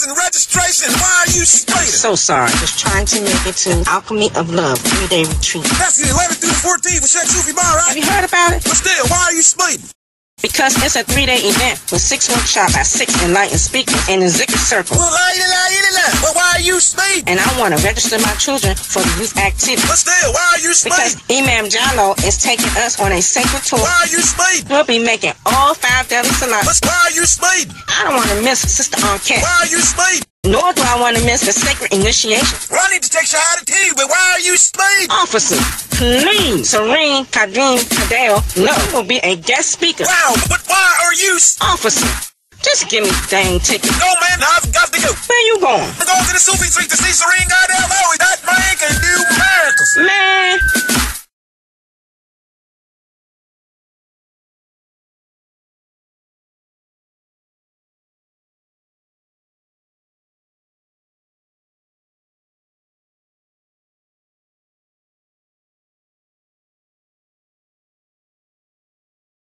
passing registration. Why are you speeding? So sorry. Just trying to make it to Alchemy of Love 3-day retreat. That's the 11th through the 14th with Sheikh Sufi Bar, right? Have you heard about it? But still, why are you speeding? Because it's a 3-day event with 6 workshops by 6 enlightened speakers in the Zikr circle. Well, but why are you speeding? And I want to register my children for the youth activity. But still, why are you speeding? Because Imam Jallo is taking us on a sacred tour. Why are you speeding? We'll be making all 5 daily salats. But why are you speeding? I don't want to miss Sister Enquete. Why are you speeding? Nor do I want to miss the sacred initiation. Well, I need to take Shahada too, but why are you speeding? Officer, please. Serene Kadim Kadeo, no, will be a guest speaker. Wow, but why are you Officer, just give me the dang ticket. No, man, I've got to go. Where you going? I'm going to the Sufi Street to see Serene Kadeo. That man can do miracles. Man.